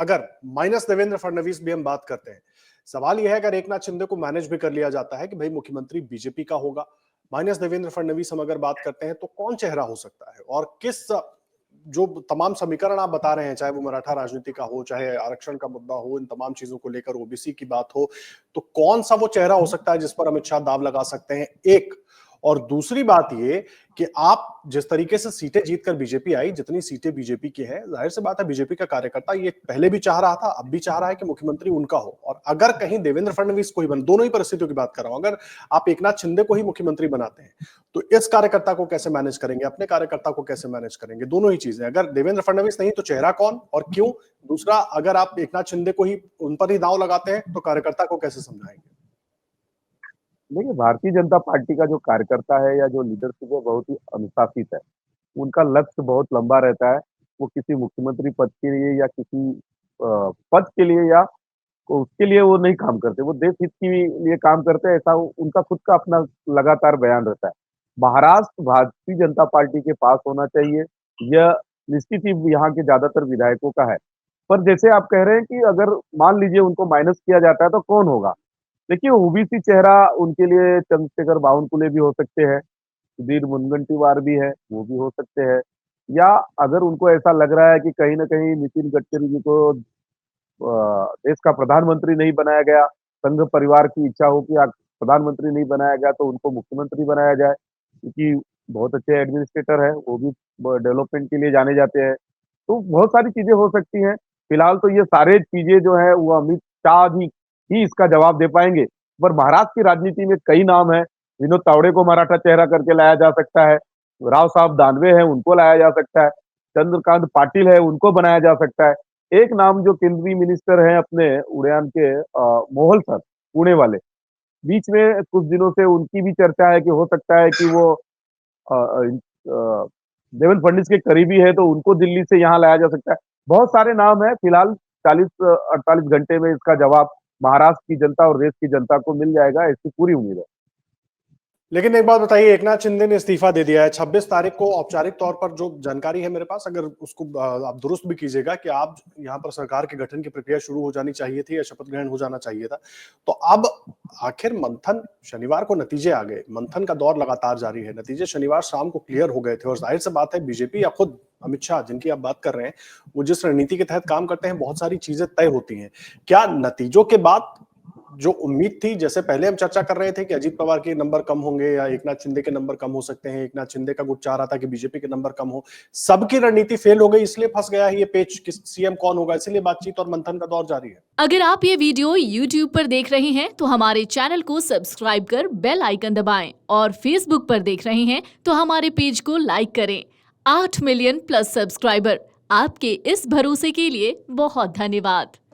अगर माइनस देवेंद्र फडणवीस भी हम बात करते हैं, सवाल यह है अगर एकनाथ शिंदे को मैनेज भी कर लिया जाता है कि भाई मुख्यमंत्री बीजेपी का होगा, माइनस देवेंद्र फडणवीस हम अगर बात करते हैं तो कौन चेहरा हो सकता है और किस जो तमाम समीकरण आप बता रहे हैं, चाहे वो मराठा राजनीति का हो, चाहे आरक्षण का मुद्दा हो, इन तमाम चीजों को लेकर ओबीसी की बात हो, तो कौन सा वो चेहरा हो सकता है जिस पर अमित शाह दाव लगा सकते हैं? एक और दूसरी बात ये कि आप जिस तरीके से सीटें जीतकर बीजेपी आई, जितनी सीटें बीजेपी की है, जाहिर सी बात है बीजेपी का कार्यकर्ता ये पहले भी चाह रहा था, अब भी चाह रहा है कि मुख्यमंत्री उनका हो। और अगर कहीं देवेंद्र फडणवीस को ही बन, दोनों ही परिस्थितियों की बात कर रहा हूं, अगर आप एकनाथ शिंदे को ही मुख्यमंत्री बनाते हैं तो इस कार्यकर्ता को कैसे मैनेज करेंगे, अपने कार्यकर्ता को कैसे मैनेज करेंगे? दोनों ही चीजें, अगर देवेंद्र फडणवीस नहीं तो चेहरा कौन और क्यों? दूसरा, अगर आप एकनाथ शिंदे को ही उन पर ही दांव लगाते हैं तो कार्यकर्ता को कैसे समझाएंगे? देखिए, भारतीय जनता पार्टी का जो कार्यकर्ता है या जो लीडरशिप है बहुत ही अनुशासित है। उनका लक्ष्य बहुत लंबा रहता है। वो किसी मुख्यमंत्री पद के लिए या किसी पद के लिए या उसके लिए वो नहीं काम करते। वो देश हित के लिए काम करते हैं, ऐसा उनका खुद का अपना लगातार बयान रहता है। महाराष्ट्र भारतीय जनता पार्टी के पास होना चाहिए, यह निश्चित ही यहाँ के ज़्यादातर विधायकों का है। पर जैसे आप कह रहे हैं कि अगर मान लीजिए उनको माइनस किया जाता है तो कौन होगा? देखिए, ओबीसी चेहरा उनके लिए चंद्रशेखर बावनकुले भी हो सकते हैं, सुधीर मुनगंटीवार भी है, वो भी हो सकते हैं। या अगर उनको ऐसा लग रहा है कि कहीं न कहीं नितिन गडकरी जी को देश का प्रधानमंत्री नहीं बनाया गया, संघ परिवार की इच्छा हो कि प्रधानमंत्री नहीं बनाया गया तो उनको मुख्यमंत्री बनाया जाए, क्योंकि बहुत अच्छे एडमिनिस्ट्रेटर हैं, वो भी डेवलपमेंट के लिए जाने जाते हैं। तो बहुत सारी चीज़ें हो सकती हैं। फिलहाल तो ये सारे चीज़ें जो है वो अमित शाह जी ही इसका जवाब दे पाएँगे। पर महाराष्ट्र की राजनीति में कई नाम हैं, विनोद तावड़े को मराठा चेहरा करके लाया जा सकता है, राव साहब दानवे हैं, उनको लाया जा सकता है, चंद्रकांत पाटिल है, उनको बनाया जा सकता है। एक नाम जो केंद्रीय मिनिस्टर हैं अपने उड़ान के मोहल सर, पुणे वाले, बीच में कुछ दिनों से उनकी भी चर्चा है कि हो सकता है कि वो अ अ, देवेंद्र फडणवीस के करीबी है तो उनको दिल्ली से यहाँ लाया जा सकता है। बहुत सारे नाम हैं, फिलहाल 40-48 घंटे में इसका जवाब महाराष्ट्र की जनता और देश की जनता को मिल जाएगा, ऐसी पूरी उम्मीद है। लेकिन एक बात बताइए, एकनाथ शिंदे ने इस्तीफा दे दिया है 26 तारीख को। औपचारिक तौर पर जो जानकारी है मेरे पास, अगर उसको आप दुरुस्त भी कीजिएगा, कि आप यहाँ पर सरकार के गठन की प्रक्रिया शुरू हो जानी चाहिए थी या शपथ ग्रहण हो जाना चाहिए था। तो अब आखिर मंथन, शनिवार को नतीजे आ गए, मंथन का दौर लगातार जारी है, नतीजे शनिवार शाम को क्लियर हो गए थे और जाहिर सी बात है बीजेपी या खुद अमित शाह जिनकी आप बात कर रहे हैं, वो जिस रणनीति के तहत काम करते हैं, बहुत सारी चीजें तय होती हैं। क्या नतीजों के बाद जो उम्मीद थी, जैसे पहले हम चर्चा कर रहे थे कि अजीत पवार के नंबर कम होंगे या एकनाथ शिंदे के नंबर कम हो सकते हैं, एकनाथ शिंदे का गुट चाह रहा था कि बीजेपी के नंबर कम हो, सबकी रणनीति फेल हो गई, इसलिए फंस गया है ये पेच कि सीएम कौन होगा, इसलिए बातचीत और मंथन का दौर जारी है? अगर आप ये वीडियो YouTube पर देख रहे हैं तो हमारे चैनल को सब्सक्राइब कर बेल आइकन दबाएं और Facebook पर देख रहे हैं तो हमारे पेज को लाइक करें। 8 मिलियन प्लस सब्सक्राइबर, आपके इस भरोसे के लिए बहुत धन्यवाद।